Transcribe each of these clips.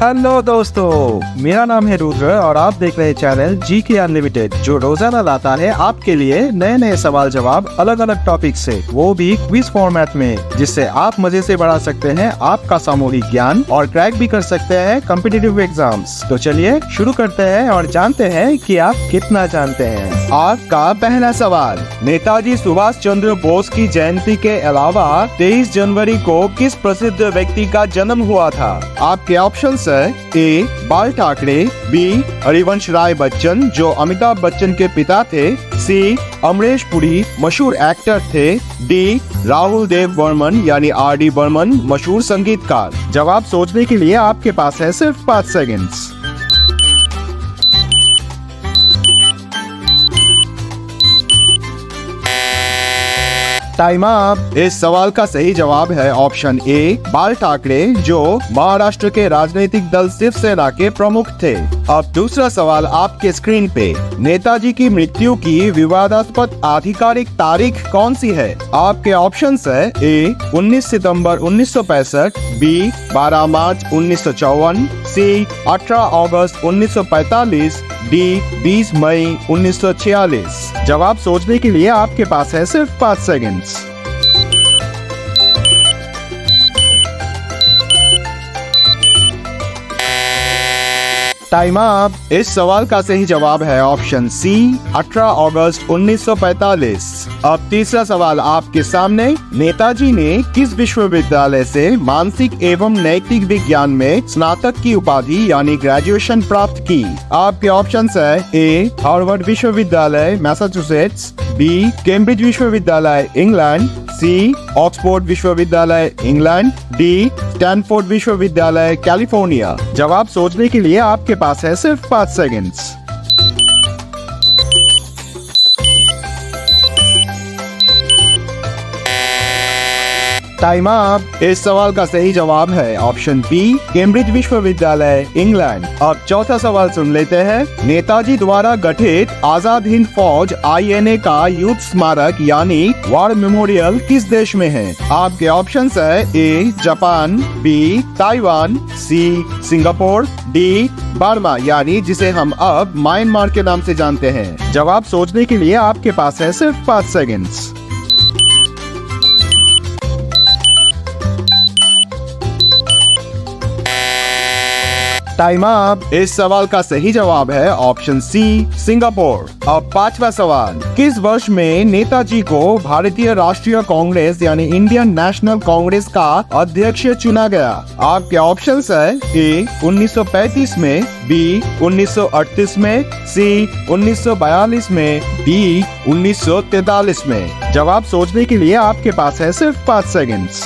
Hello दोस्तों, मेरा नाम है रुद्र और आप देख रहे हैं चैनल जीके अनलिमिटेड, जो रोजाना लाता है आपके लिए नए नए सवाल जवाब अलग अलग टॉपिक से, वो भी क्विज फॉर्मेट में, जिससे आप मजे से बढ़ा सकते हैं आपका सामूहिक ज्ञान और क्रैक भी कर सकते हैं कॉम्पिटिटिव एग्जाम्स। तो चलिए शुरू करते हैं और जानते हैं कि आप कितना जानते हैं। आपका पहला सवाल, नेताजी सुभाष चंद्र बोस की जयंती के अलावा 23 जनवरी को किस प्रसिद्ध व्यक्ति का जन्म हुआ था? आपके ऑप्शन है ए बाल ठाकरे, बी हरिवंश राय बच्चन जो अमिताभ बच्चन के पिता थे, सी अमरीश पुरी मशहूर एक्टर थे, डी राहुल देव बर्मन यानी आर.डी. बर्मन मशहूर संगीतकार। जवाब सोचने के लिए आपके पास है सिर्फ 5 सेकंड्स। Time up. इस सवाल का सही जवाब है ऑप्शन ए बाल ठाकरे, जो महाराष्ट्र के राजनीतिक दल शिवसेना के प्रमुख थे। अब दूसरा सवाल आपके स्क्रीन पे, नेताजी की मृत्यु की विवादास्पद आधिकारिक तारीख कौन सी है? आपके ऑप्शंस है ए 19 सितंबर 1965, बी 12 मार्च 1954, सी 18 अगस्त 1945, डी 20 मई 1946। जवाब सोचने के लिए आपके पास है सिर्फ 5 सेकंड्स। Time up. इस सवाल का सही जवाब है ऑप्शन सी 18 अगस्त 1945। अब तीसरा सवाल आपके सामने, नेताजी ने किस विश्वविद्यालय से मानसिक एवं नैतिक विज्ञान में स्नातक की उपाधि यानी ग्रेजुएशन प्राप्त की? आपके ऑप्शंस है ए हार्वर्ड विश्वविद्यालय मैसाचुसेट्स, बी कैम्ब्रिज विश्वविद्यालय इंग्लैंड, सी ऑक्सफोर्ड विश्वविद्यालय इंग्लैंड, डी स्टैनफोर्ड विश्वविद्यालय कैलिफोर्निया। जवाब सोचने के लिए आपके पास है सिर्फ 5 सेकंड्स। Time up. इस सवाल का सही जवाब है ऑप्शन बी कैम्ब्रिज विश्वविद्यालय इंग्लैंड। अब चौथा सवाल सुन लेते हैं, नेताजी द्वारा गठित आजाद हिंद फौज INA का युद्ध स्मारक यानी वॉर मेमोरियल किस देश में है? आपके ऑप्शंस है A Japan, B Taiwan, C Singapore, D Burma यानी जिसे हम अब म्यांमार के नाम से जानते हैं। जवाब सोचने के लिए आपके पास है सिर्फ 5 सेकंड्स। Time up. इस सवाल का सही जवाब है ऑप्शन सी सिंगापुर। अब पांचवा सवाल, किस वर्ष में नेताजी को भारतीय राष्ट्रीय कांग्रेस यानी इंडियन नेशनल कांग्रेस का अध्यक्ष चुना गया? आपके ऑप्शंस है ए 1935 में, बी 1938 में, सी 1942 में, डी 1943 में। जवाब सोचने के लिए आपके पास है सिर्फ 5 सेकंड्स।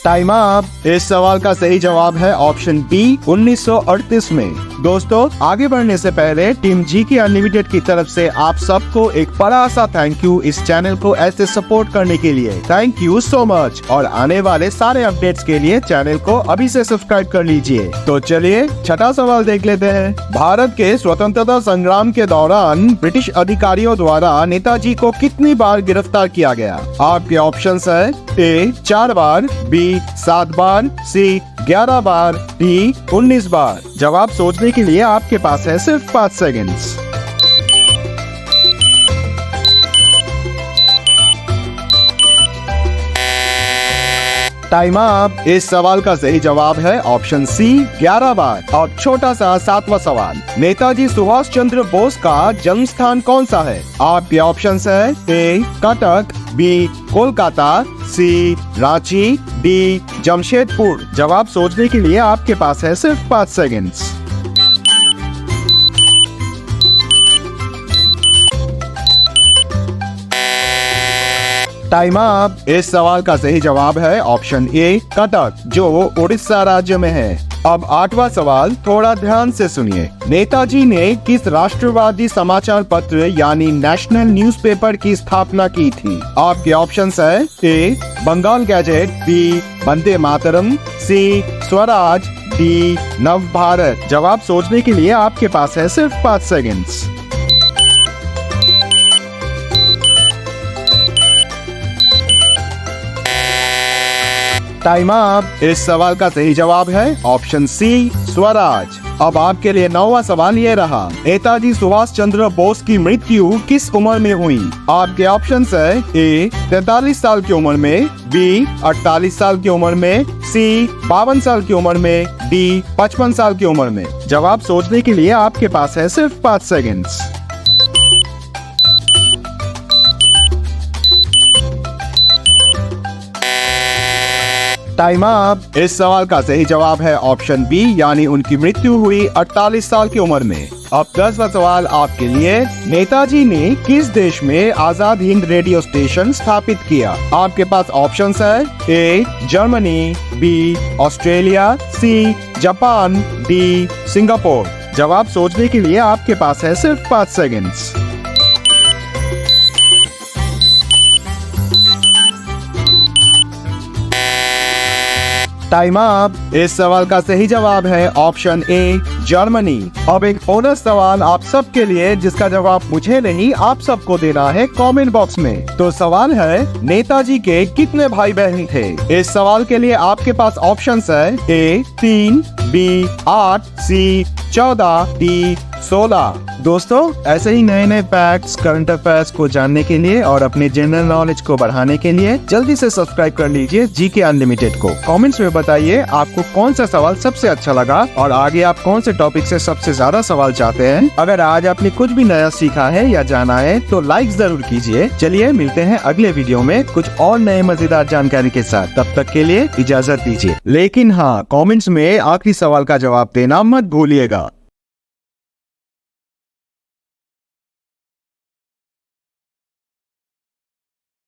Time up. इस सवाल का सही जवाब है ऑप्शन बी 1938 में। दोस्तों, आगे बढ़ने से पहले टीम जीके अनलिमिटेड की तरफ से आप सबको एक बड़ा सा थैंक यू इस चैनल को ऐसे सपोर्ट करने के लिए। Thank you so much. और आने वाले सारे अपडेट्स के लिए चैनल को अभी से सब्सक्राइब कर लीजिए। तो चलिए छठा सवाल देख लेते हैं। भारत के स्वतंत्रता संग्राम के दौरान ब्रिटिश अधिकारियों द्वारा नेताजी को कितनी बार गिरफ्तार किया गया? आपके ऑप्शंस है ए 4 बार, बी 7 बार, सी 11 बार, डी 19 बार। जवाब सोचने के लिए आपके पास है सिर्फ 5 सेकंड्स। Time up. इस सवाल का सही जवाब है ऑप्शन सी 11 बार। अब छोटा सा 7वां सवाल, नेताजी सुभाष चंद्र बोस का जन्म स्थान कौन सा है? आपके ऑप्शंस है ए कटक, बी कोलकाता, सी रांची, डी जमशेदपुर। जवाब सोचने के लिए आपके पास है सिर्फ 5 सेकंड्स। Time up. इस सवाल का सही जवाब है ऑप्शन ए कटक, जो उड़ीसा राज्य में है। अब 8वां सवाल थोड़ा ध्यान से सुनिए, नेताजी ने किस राष्ट्रवादी समाचार पत्र यानी नेशनल न्यूज़पेपर की स्थापना की थी? आपके ऑप्शंस है ए बंगाल गैजेट, बी वंदे मातरम, सी स्वराज, डी नव भारत। जवाब सोचने के लिए आपके पास है सिर्फ 5 सेकंड्स। Time up. इस सवाल का सही जवाब है ऑप्शन सी, स्वराज। अब आपके लिए 9वां सवाल ये रहा, नेताजी सुभाष चंद्र बोस की मृत्यु किस उम्र में हुई? आपके ऑप्शंस है ए 43 साल की उम्र में, बी 48 साल की उम्र में, सी 52 साल की उम्र में, डी 55 साल की उम्र में। जवाब सोचने के लिए आपके पास है सिर्फ 5 सेकंड्स। Time up. इस सवाल का सही जवाब है ऑप्शन बी, यानी उनकी मृत्यु हुई 48 साल की उम्र में। अब 10वां सवाल आपके लिए, नेताजी ने किस देश में आजाद हिंद रेडियो स्टेशन स्थापित किया? आपके पास ऑप्शंस है A Germany, B Australia, C Japan, D Singapore. जवाब सोचने के लिए आपके पास है सिर्फ 5 सेकंड्स। Time up. इस सवाल का सही जवाब है ऑप्शन ए जर्मनी। अब एक बोनस सवाल आप सबके लिए, जिसका जवाब मुझे नहीं आप सबको देना है कमेंट बॉक्स में। तो सवाल है, नेताजी के कितने भाई बहन थे? इस सवाल के लिए आपके पास ऑप्शंस है ए 3, बी 8, सी 14, डी 16। दोस्तों, ऐसे ही नए नए फैक्ट्स, करंट अफेयर्स को जानने के लिए और अपने जनरल नॉलेज को बढ़ाने के लिए जल्दी से सब्सक्राइब कर लीजिए जीके अनलिमिटेड को। कमेंट्स में बताइए आपको कौन सा सवाल सबसे अच्छा लगा और आगे आप कौन से टॉपिक से सबसे ज्यादा सवाल चाहते हैं। अगर आज आपने कुछ भी नया सीखा है या जाना है तो लाइक जरूर कीजिए। चलिए मिलते हैं अगले वीडियो में कुछ और नए मजेदार जानकारी के साथ। तब तक के लिए इजाजत दीजिए। लेकिन हाँ, कमेंट्स में आखिरी सवाल का जवाब देना मत भूलिएगा।